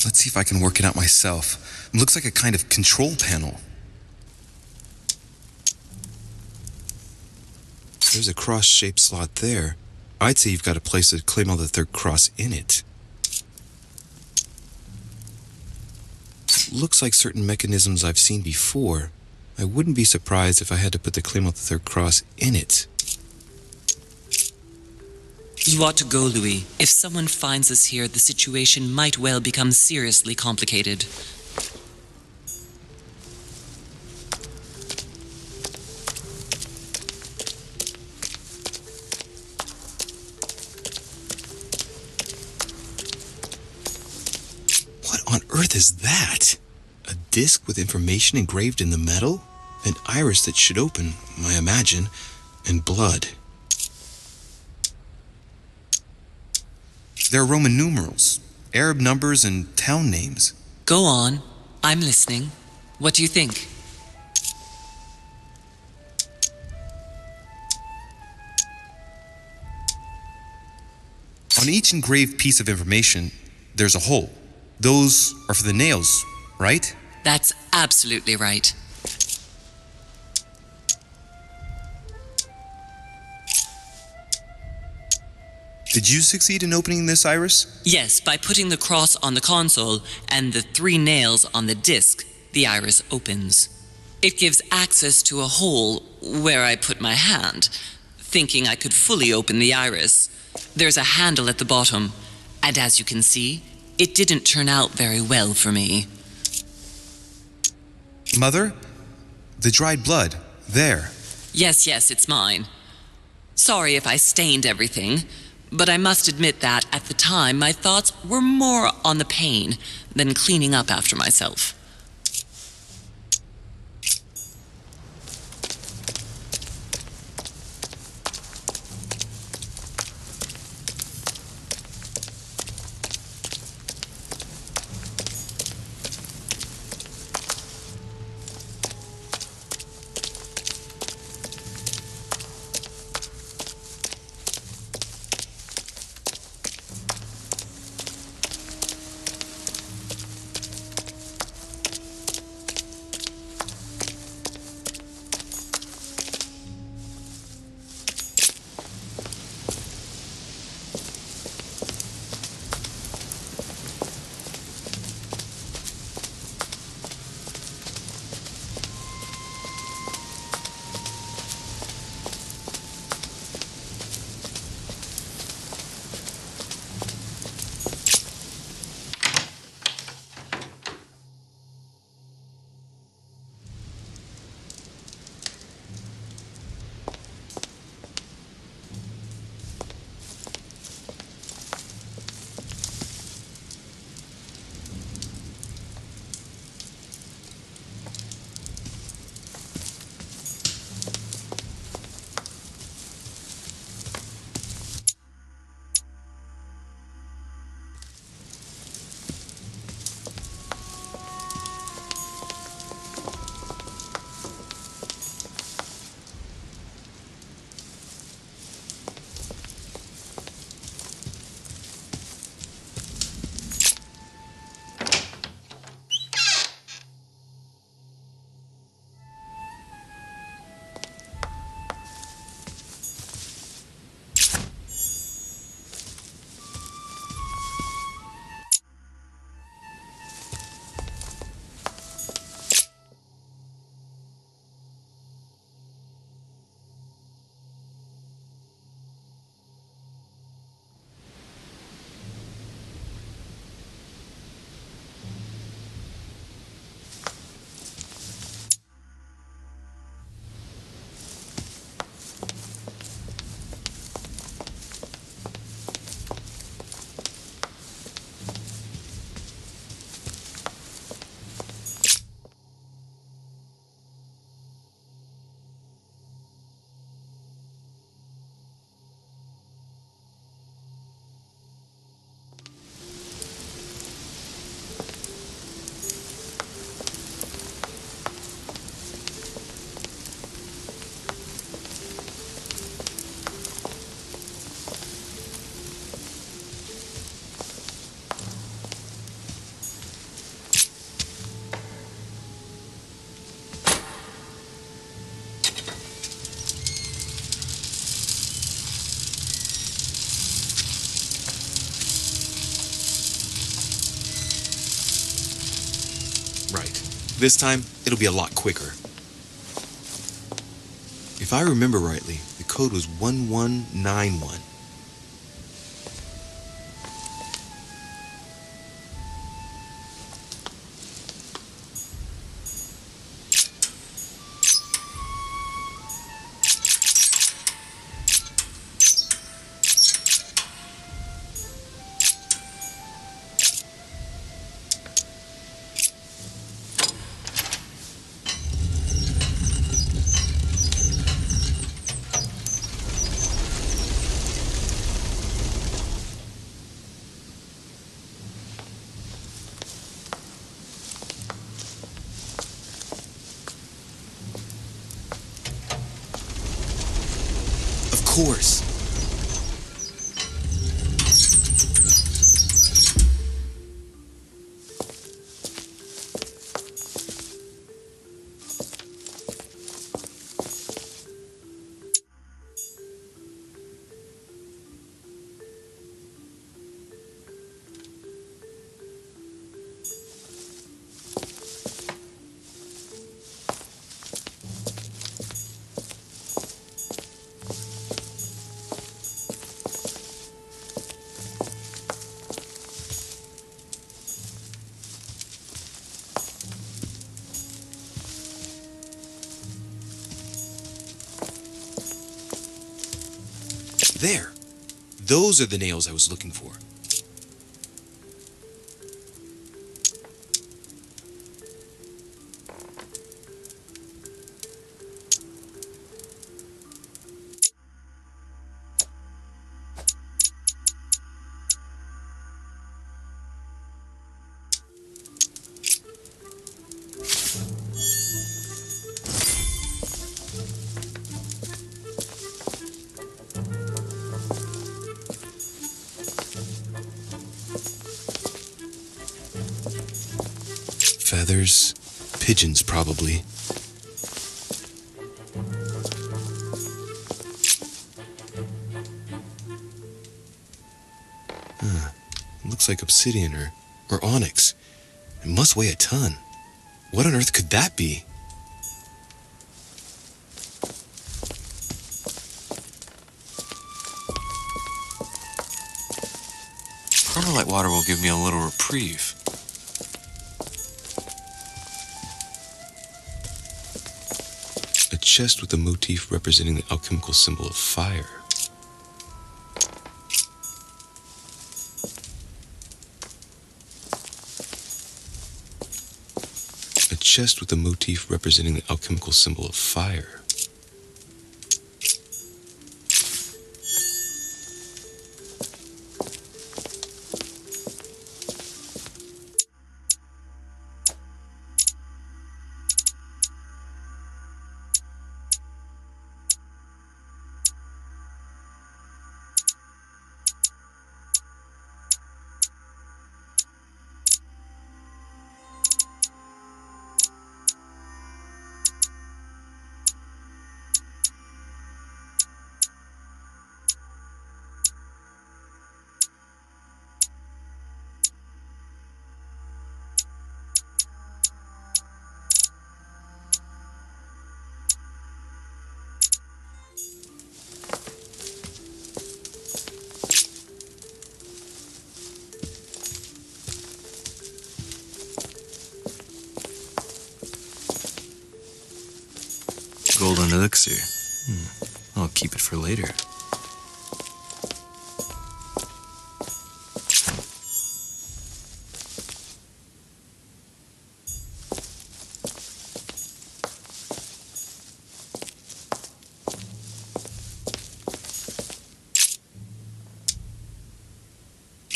Let's see if I can work it out myself. It looks like a kind of control panel. There's a cross-shaped slot there. I'd say you've got to place a claim on the third cross in it. Looks like certain mechanisms I've seen before. I wouldn't be surprised if I had to put the claim on the third cross in it. You ought to go, Louis. If someone finds us here, the situation might well become seriously complicated. What on earth is that? A disc with information engraved in the metal? An iris that should open, I imagine, and blood. There are Roman numerals, Arab numbers, and town names. Go on. I'm listening. What do you think? On each engraved piece of information, there's a hole. Those are for the nails, right? That's absolutely right. Did you succeed in opening this iris? Yes, by putting the cross on the console and the 3 nails on the disc, the iris opens. It gives access to a hole where I put my hand, thinking I could fully open the iris. There's a handle at the bottom, and as you can see, it didn't turn out very well for me. Mother, the dried blood, there. Yes, it's mine. Sorry if I stained everything, but I must admit that at the time my thoughts were more on the pain than cleaning up after myself. This time, it'll be a lot quicker. If I remember rightly, the code was 1191. Of course. There. Those are the nails I was looking for. Feathers, pigeons probably. It looks like obsidian or onyx. It must weigh a ton. What on earth could that be? Permalite water will give me a little reprieve. A chest with a motif representing the alchemical symbol of fire. A chest with a motif representing the alchemical symbol of fire. Golden elixir. I'll keep it for later.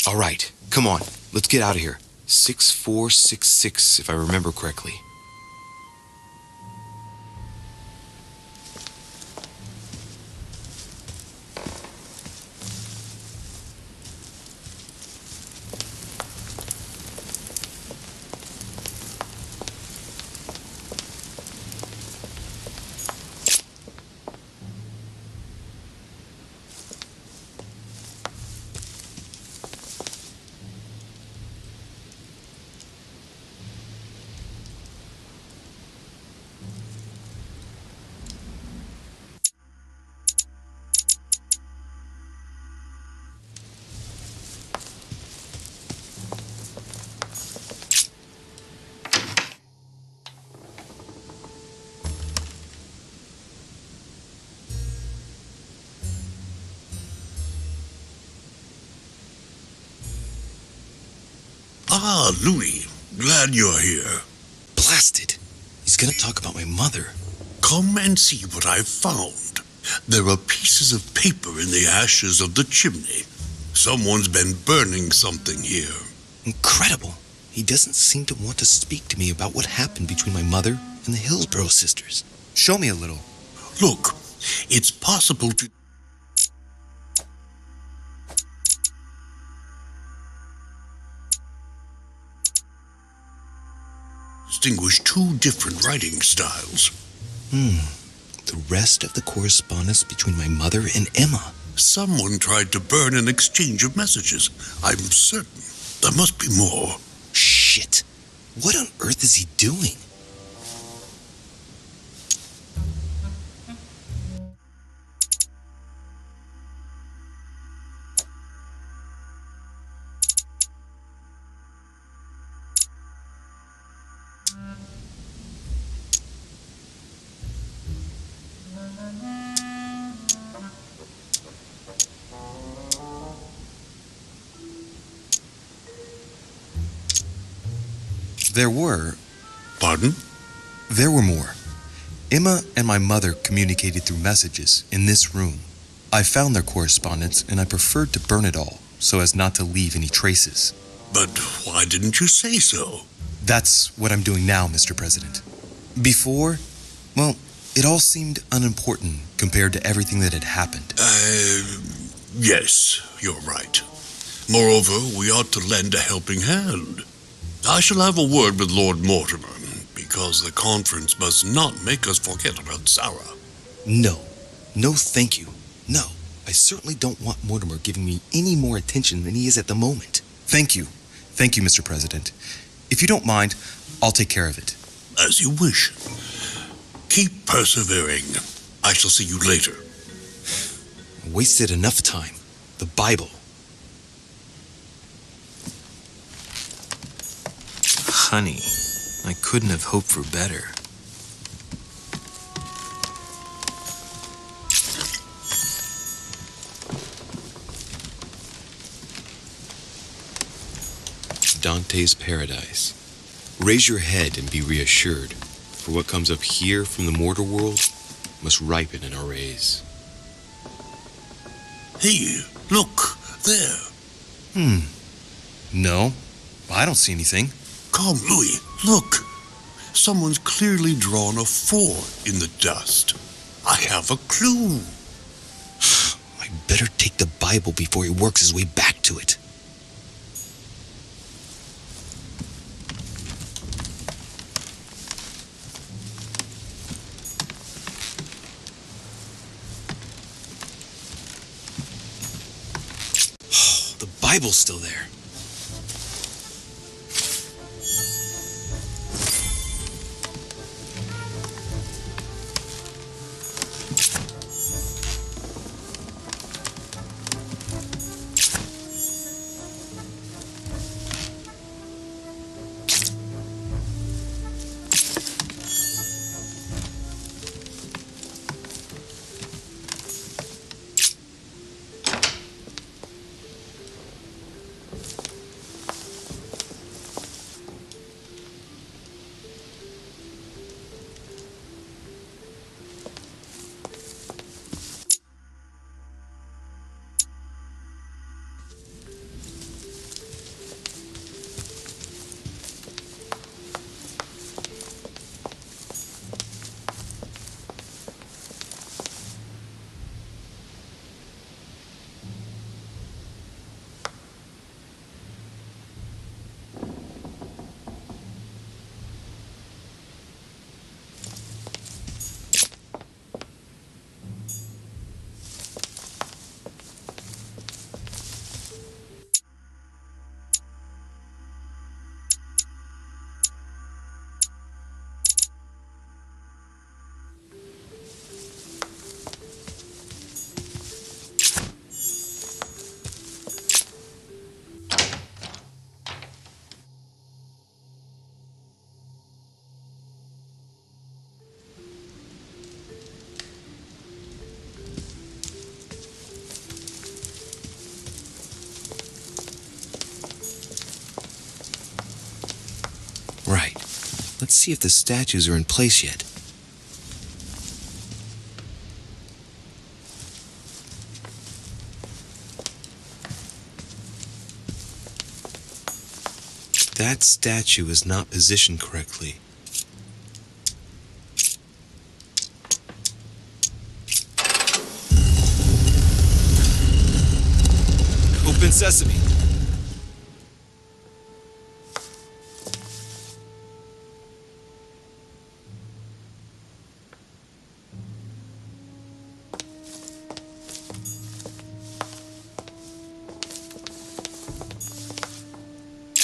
All right, come on, let's get out of here. 6466, if I remember correctly. Ah, Louis. Glad you're here. Blasted. He's gonna talk about my mother. Come and see what I've found. There are pieces of paper in the ashes of the chimney. Someone's been burning something here. Incredible. He doesn't seem to want to speak to me about what happened between my mother and the Hillsborough sisters. Show me a little. Look, it's possible to distinguish two different writing styles. The rest of the correspondence between my mother and Emma. Someone tried to burn an exchange of messages. I'm certain. There must be more. Shit. What on earth is he doing? There were... Pardon? There were more. Emma and my mother communicated through messages in this room. I found their correspondence and I preferred to burn it all so as not to leave any traces. But why didn't you say so? That's what I'm doing now, Mr. President. Before, well, it all seemed unimportant compared to everything that had happened. Yes, you're right. Moreover, we ought to lend a helping hand. I shall have a word with Lord Mortimer, because the conference must not make us forget about Sarah. No. No, thank you. No. I certainly don't want Mortimer giving me any more attention than he is at the moment. Thank you. Thank you, Mr. President. If you don't mind, I'll take care of it. As you wish. Keep persevering. I shall see you later. I wasted enough time. The Bible. Honey, I couldn't have hoped for better. Dante's Paradise. Raise your head and be reassured, for what comes up here from the mortal world must ripen in our rays. Hey, look, there. No, I don't see anything. Come, Louis, look. Someone's clearly drawn a 4 in the dust. I have a clue. I better take the Bible before he works his way back to it. The Bible's still there. Let's see if the statues are in place yet. That statue is not positioned correctly. Open sesame.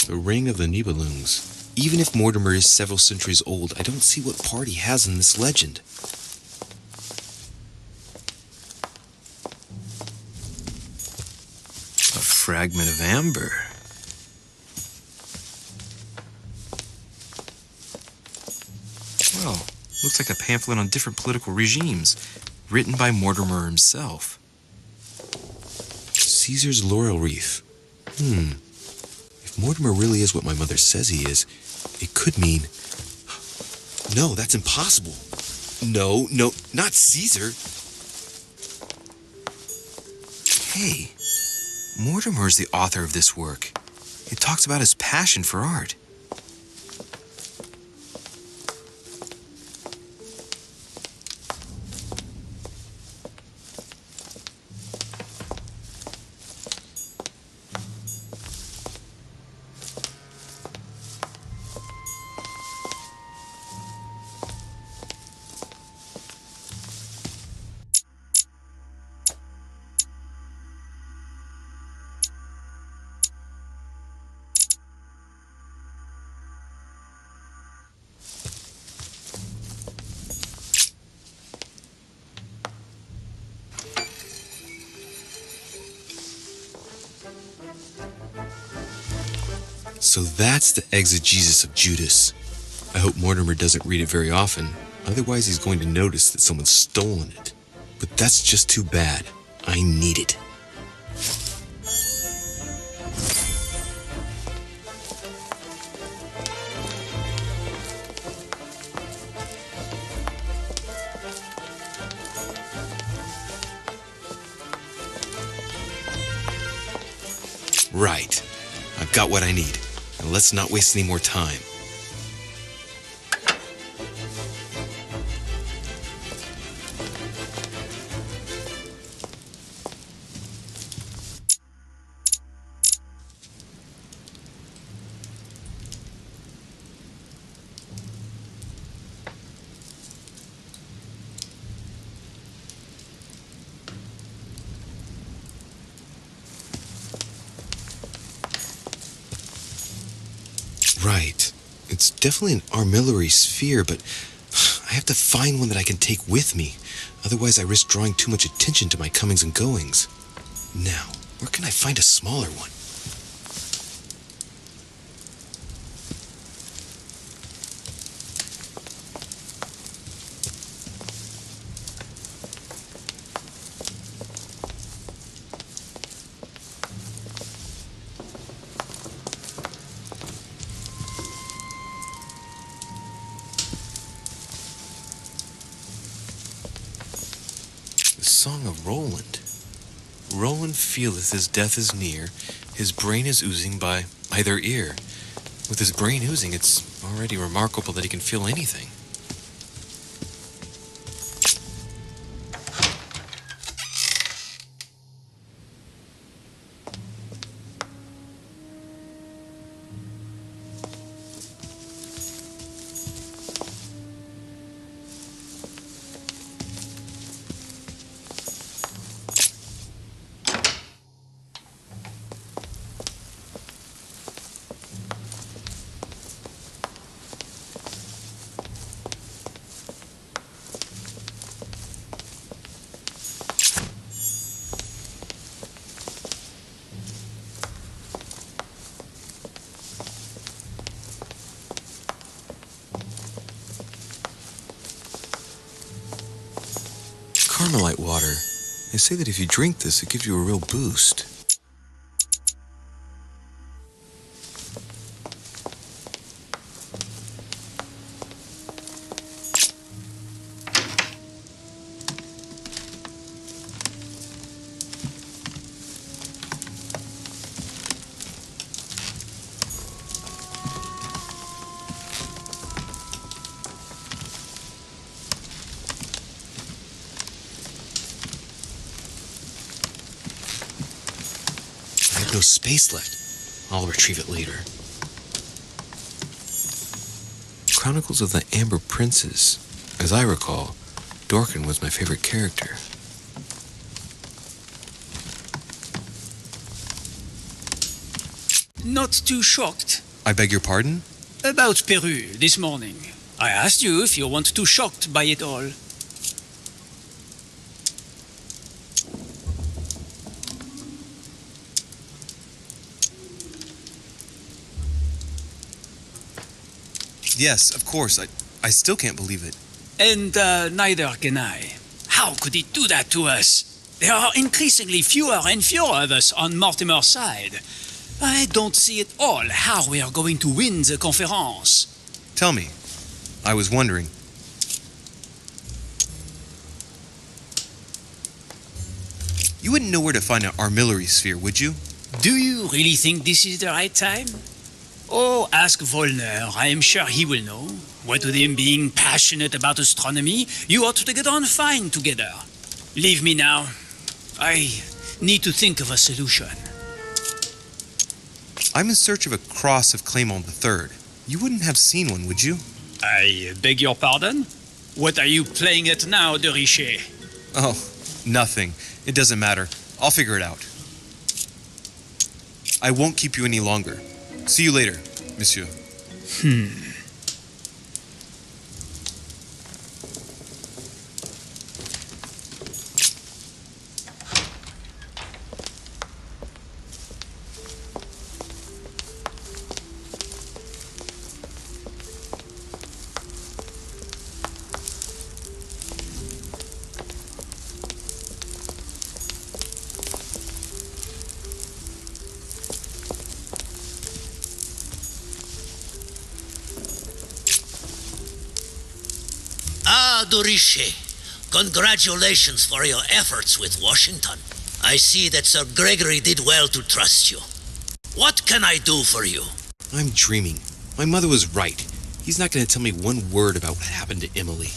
The Ring of the Nibelungs. Even if Mortimer is several centuries old, I don't see what part he has in this legend. A fragment of amber. Well, looks like a pamphlet on different political regimes, written by Mortimer himself. Caesar's laurel wreath. If Mortimer really is what my mother says he is, it could mean... No, that's impossible. No, not Caesar. Hey, Mortimer is the author of this work. It talks about his passion for art. So that's the exegesis of Judas. I hope Mortimer doesn't read it very often, otherwise he's going to notice that someone's stolen it. But that's just too bad. I need it. Right. I've got what I need. Now let's not waste any more time. Right. It's definitely an armillary sphere, but I have to find one that I can take with me. Otherwise, I risk drawing too much attention to my comings and goings. Now, where can I find a smaller one? Song of Roland. Roland feeleth his death is near, his brain is oozing by either ear. With his brain oozing, it's already remarkable that he can feel anything. Carmelite water. They say that if you drink this, it gives you a real boost. Hugo's space light. I'll retrieve it later. Chronicles of the Amber Princes. As I recall, Dorkin was my favorite character. Not too shocked. I beg your pardon? About Peru this morning. I asked you if you weren't too shocked by it all. Yes, of course. I still can't believe it. And neither can I. How could it do that to us? There are increasingly fewer and fewer of us on Mortimer's side. I don't see at all how we are going to win the conference. Tell me. I was wondering. You wouldn't know where to find an armillary sphere, would you? Do you really think this is the right time? Oh, ask Volner. I am sure he will know. What with him being passionate about astronomy, you ought to get on fine together. Leave me now. I need to think of a solution. I'm in search of a cross of Clement III. You wouldn't have seen one, would you? I beg your pardon? What are you playing at now, de Richet? Oh, nothing. It doesn't matter. I'll figure it out. I won't keep you any longer. See you later, monsieur. de Richet, congratulations for your efforts with Washington. I see that Sir Gregory did well to trust you. What can I do for you? I'm dreaming. My mother was right. He's not going to tell me one word about what happened to Emily.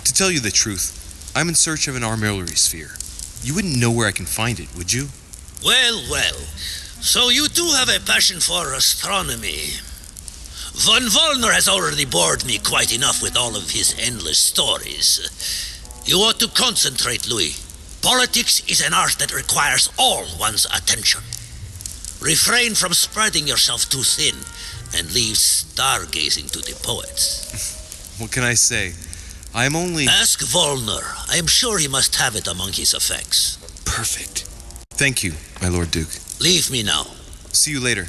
To tell you the truth, I'm in search of an armillary sphere. You wouldn't know where I can find it, would you? Well, well. So you do have a passion for astronomy. Von Wollner has already bored me quite enough with all of his endless stories. You ought to concentrate, Louis. Politics is an art that requires all one's attention. Refrain from spreading yourself too thin and leave stargazing to the poets. What can I say? I'm only... Ask Wollner. I am sure he must have it among his effects. Perfect. Thank you, my Lord Duke. Leave me now. See you later.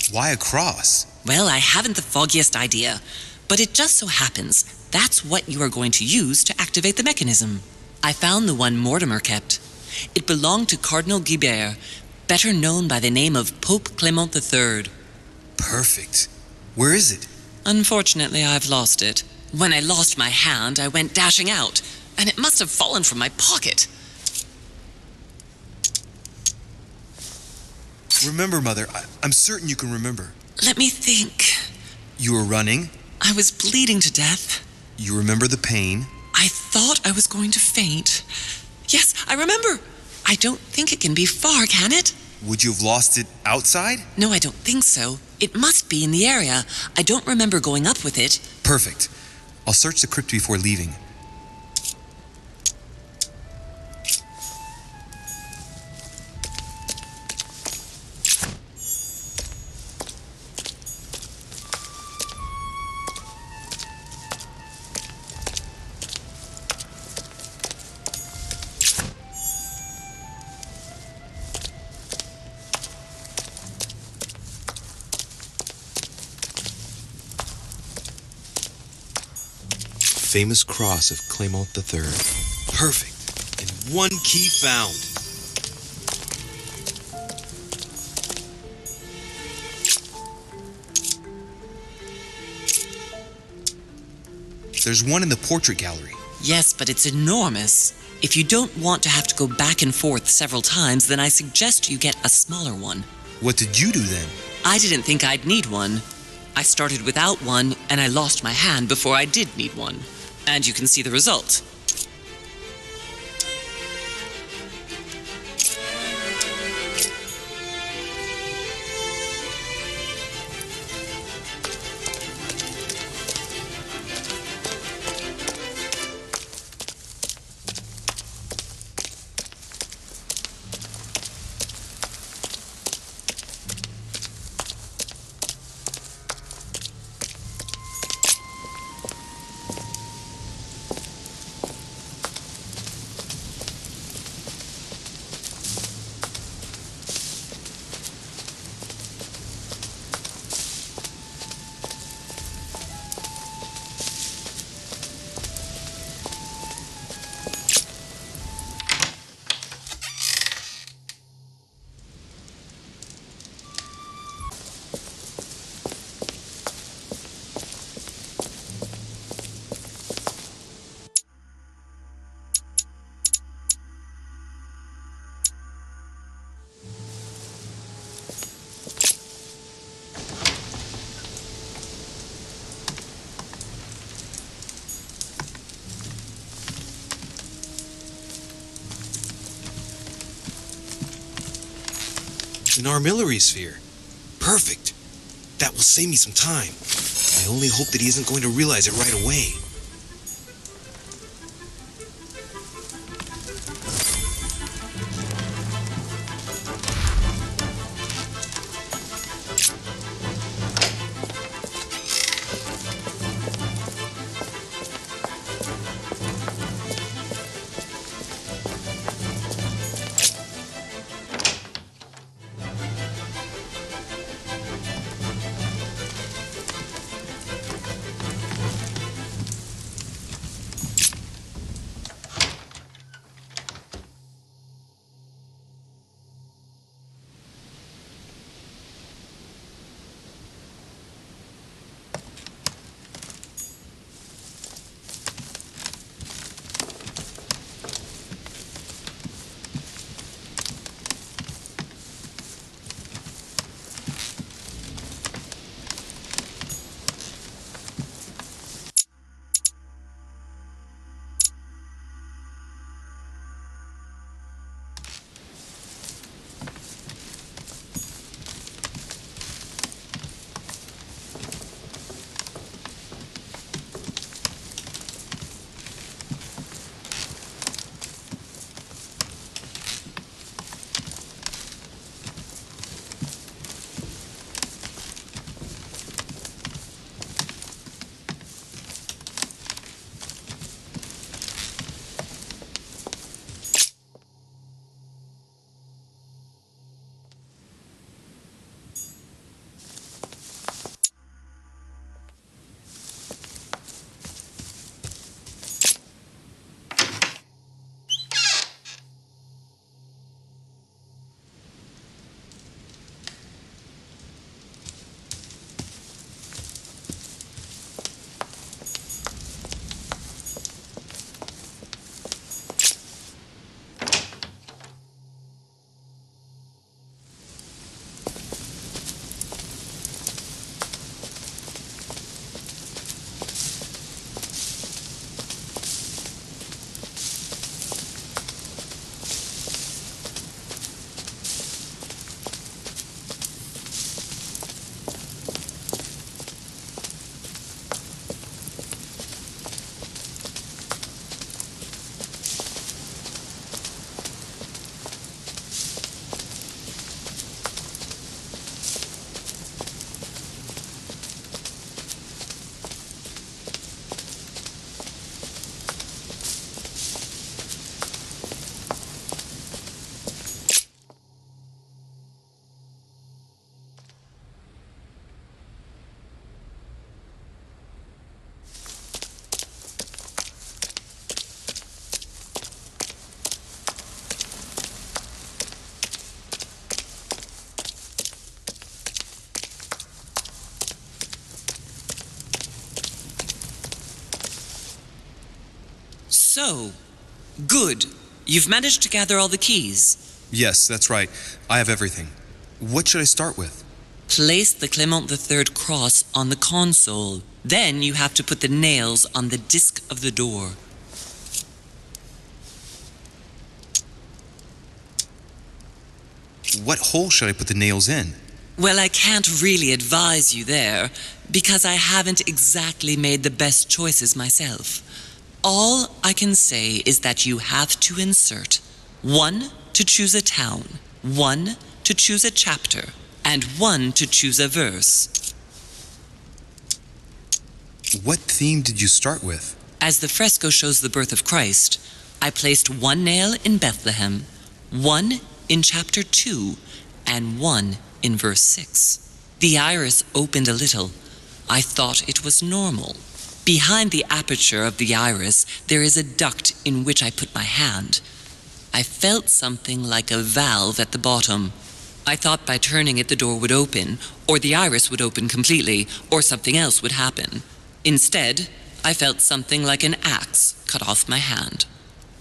Why a cross? Well, I haven't the foggiest idea, but it just so happens that's what you are going to use to activate the mechanism. I found the one Mortimer kept. It belonged to Cardinal Guibert, better known by the name of Pope Clement III. Perfect. Where is it? Unfortunately, I've lost it. When I lost my hand, I went dashing out, and it must have fallen from my pocket. Remember, Mother. I'm certain you can remember. Let me think. You were running. I was bleeding to death. You remember the pain. I thought I was going to faint. Yes, I remember. I don't think it can be far, can it? Would you have lost it outside? No, I don't think so. It must be in the area. I don't remember going up with it. Perfect. I'll search the crypt before leaving. famous cross of Clement III. Perfect. And one key found. There's one in the portrait gallery. Yes, but it's enormous. If you don't want to have to go back and forth several times, then I suggest you get a smaller one. What did you do then? I didn't think I'd need one. I started without one, and I lost my hand before I did need one. And you can see the result. An armillary sphere. Perfect. That will save me some time. I only hope that he isn't going to realize it right away. So, good. You've managed to gather all the keys. Yes, that's right. I have everything. What should I start with? Place the Clement III cross on the console. Then you have to put the nails on the disc of the door. What hole should I put the nails in? Well, I can't really advise you there, because I haven't exactly made the best choices myself. All I can say is that you have to insert 1 to choose a town, 1 to choose a chapter, and 1 to choose a verse. What theme did you start with? As the fresco shows the birth of Christ, I placed 1 nail in Bethlehem, 1 in chapter 2, and 1 in verse 6. The iris opened a little. I thought it was normal. Behind the aperture of the iris, there is a duct in which I put my hand. I felt something like a valve at the bottom. I thought by turning it the door would open, or the iris would open completely, or something else would happen. Instead, I felt something like an axe cut off my hand.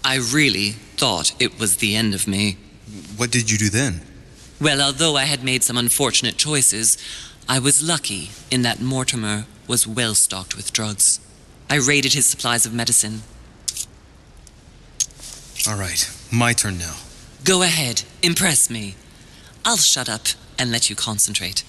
I really thought it was the end of me. What did you do then? Well, although I had made some unfortunate choices, I was lucky in that Mortimer was well stocked with drugs. I raided his supplies of medicine. All right, my turn now. Go ahead, impress me. I'll shut up and let you concentrate.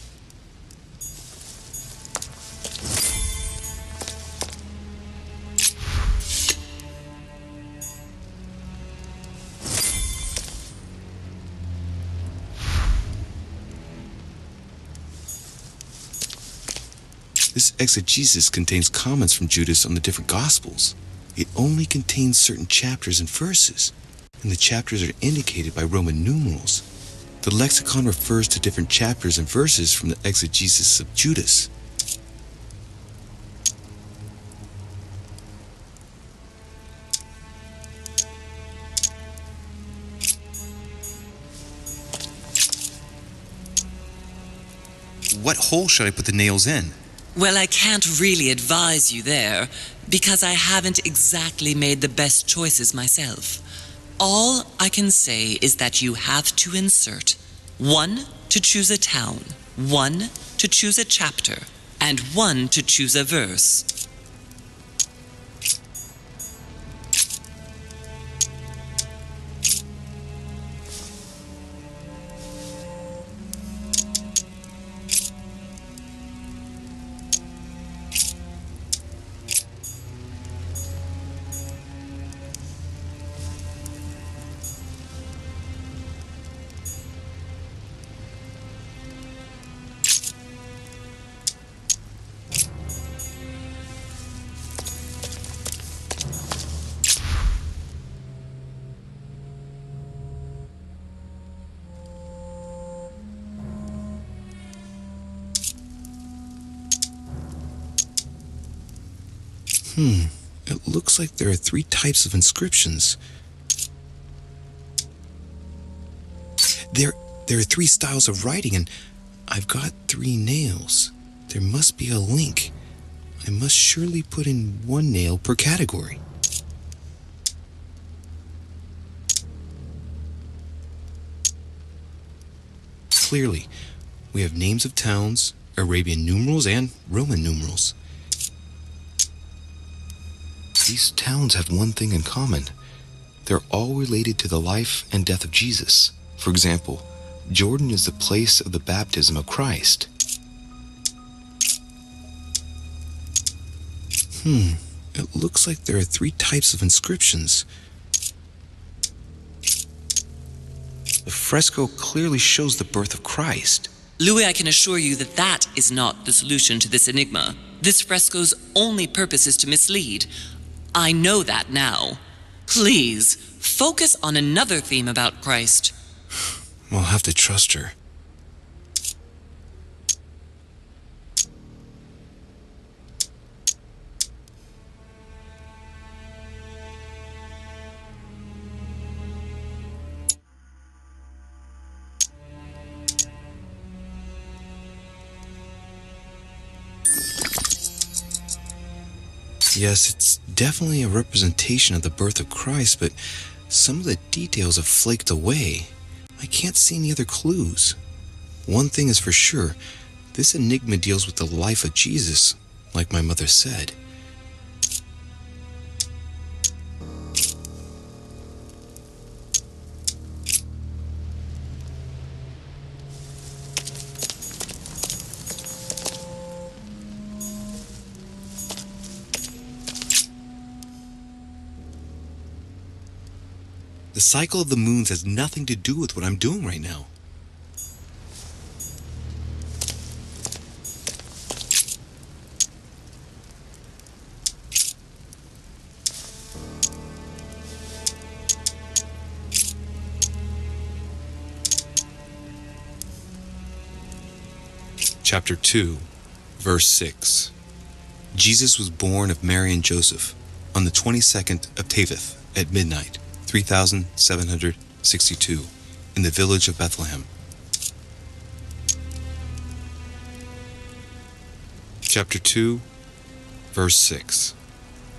This exegesis contains comments from Judas on the different Gospels. It only contains certain chapters and verses, and the chapters are indicated by Roman numerals. The lexicon refers to different chapters and verses from the exegesis of Judas. What hole should I put the nails in? Well, I can't really advise you there, because I haven't exactly made the best choices myself. All I can say is that you have to insert 1 to choose a town, 1 to choose a chapter, and 1 to choose a verse. It looks like there are 3 types of inscriptions. There are 3 styles of writing, and I've got 3 nails. There must be a link. I must surely put in 1 nail per category. Clearly, we have names of towns, Arabian numerals, and Roman numerals. These towns have one thing in common. They're all related to the life and death of Jesus. For example, Jordan is the place of the baptism of Christ. It looks like there are 3 types of inscriptions. The fresco clearly shows the birth of Christ. Louis, I can assure you that that is not the solution to this enigma. This fresco's only purpose is to mislead. I know that now. Please, focus on another theme about Christ. I'll have to trust her. Yes, it's definitely a representation of the birth of Christ, but some of the details have flaked away. I can't see any other clues. One thing is for sure, this enigma deals with the life of Jesus, like my mother said. The cycle of the moons has nothing to do with what I'm doing right now. Chapter 2, verse 6. Jesus was born of Mary and Joseph on the 22nd of Teveth at midnight, 3762, in the village of Bethlehem. Chapter 2, verse 6.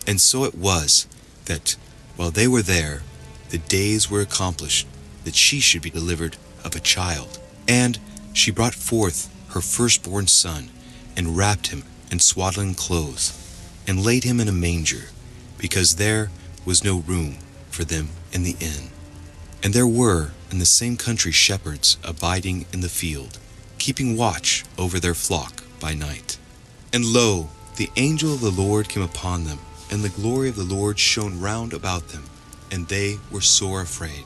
And so it was that, while they were there, the days were accomplished that she should be delivered of a child. And she brought forth her firstborn son, and wrapped him in swaddling clothes, and laid him in a manger, because there was no room for them in the inn. And there were in the same country shepherds abiding in the field, keeping watch over their flock by night. And lo, the angel of the Lord came upon them, and the glory of the Lord shone round about them, and they were sore afraid.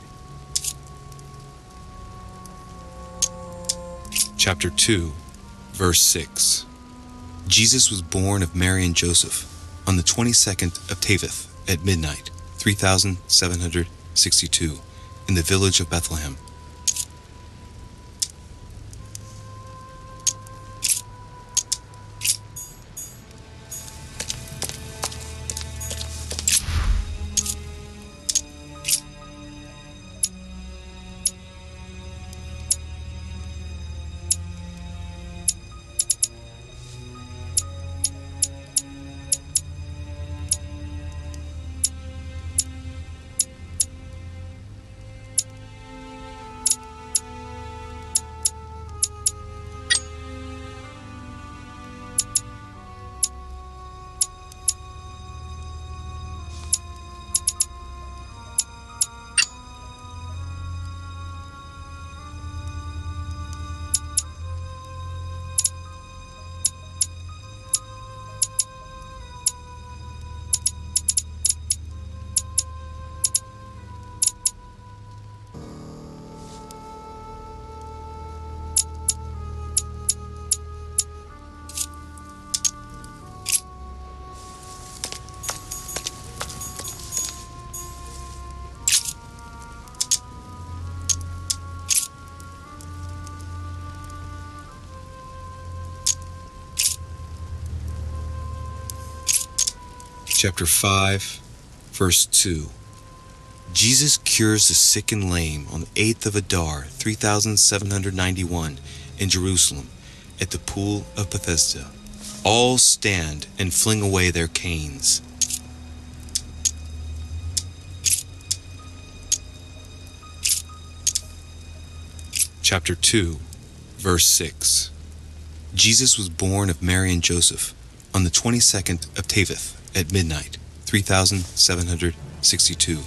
Chapter 2, verse 6. Jesus was born of Mary and Joseph on the 22nd of Teveth at midnight, 3762, in the village of Bethlehem. Chapter 5, verse 2. Jesus cures the sick and lame on the 8th of Adar, 3791, in Jerusalem, at the pool of Bethesda. All stand and fling away their canes. Chapter 2, verse 6. Jesus was born of Mary and Joseph on the 22nd of Teveth at midnight, 3762,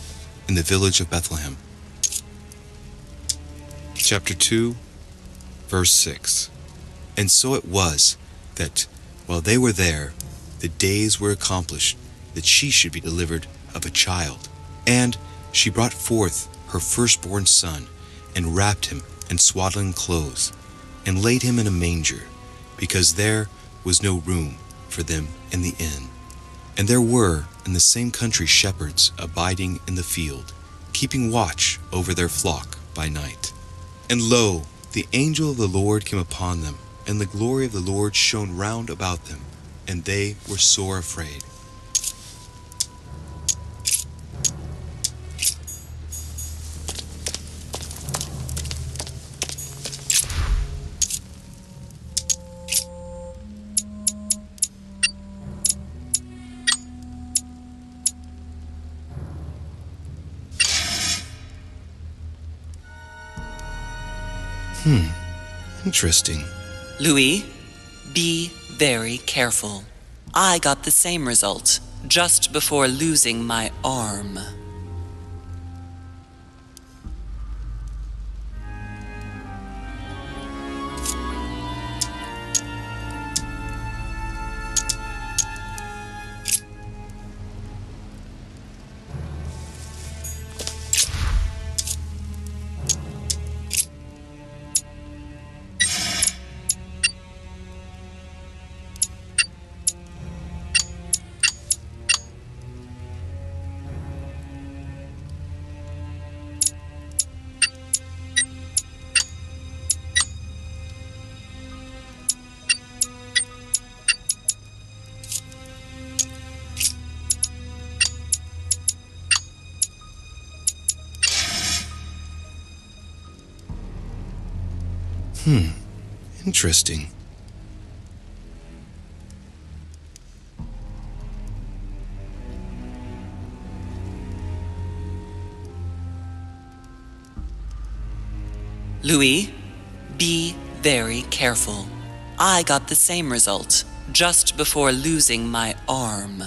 in the village of Bethlehem. Chapter 2, verse 6. And so it was that, while they were there, the days were accomplished that she should be delivered of a child. And she brought forth her firstborn son, and wrapped him in swaddling clothes, and laid him in a manger, because there was no room for them in the inn. And there were in the same country shepherds abiding in the field, keeping watch over their flock by night. And lo, the angel of the Lord came upon them, and the glory of the Lord shone round about them, and they were sore afraid. Interesting. Louis, be very careful. I got the same result just before losing my arm. Interesting. Louis, be very careful. I got the same result just before losing my arm.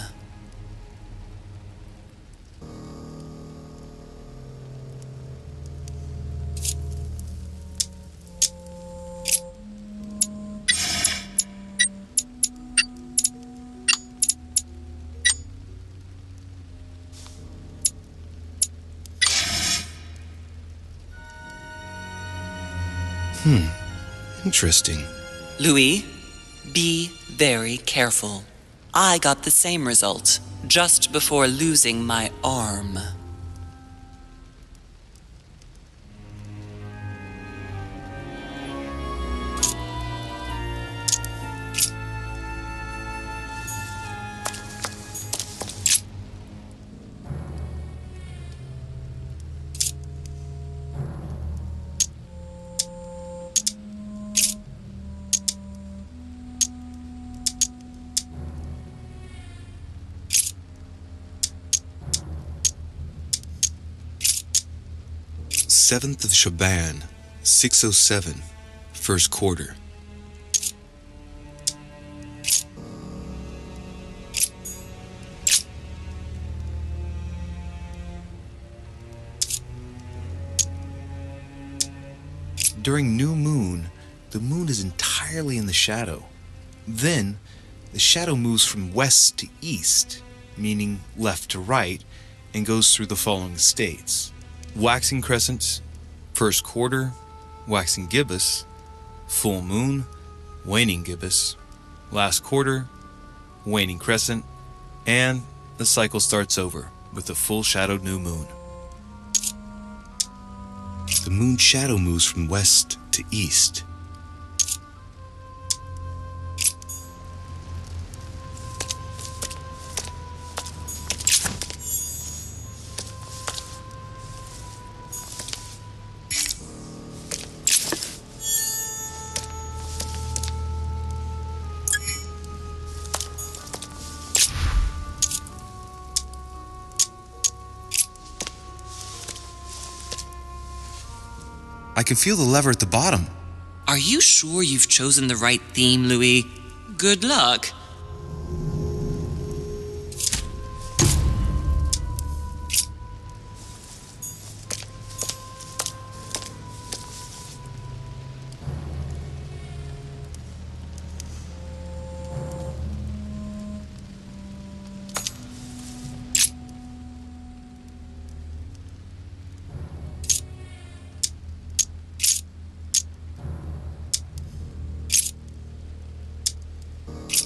Interesting. Louis, be very careful. I got the same result just before losing my arm. Seventh of Shaban, 607, first quarter. During new moon, the moon is entirely in the shadow. Then, the shadow moves from west to east, meaning left to right, and goes through the following states: waxing crescent, first quarter, waxing gibbous, full moon, waning gibbous, last quarter, waning crescent, and the cycle starts over with a full shadowed new moon. The moon shadow moves from west to east. I can feel the lever at the bottom. Are you sure you've chosen the right theme, Louis? Good luck.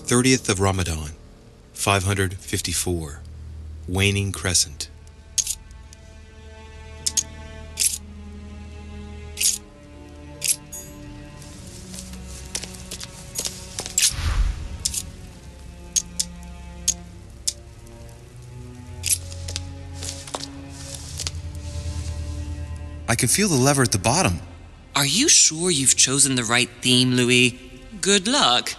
Thirtieth of Ramadan, 554, waning crescent. I can feel the lever at the bottom. Are you sure you've chosen the right theme, Louis? Good luck.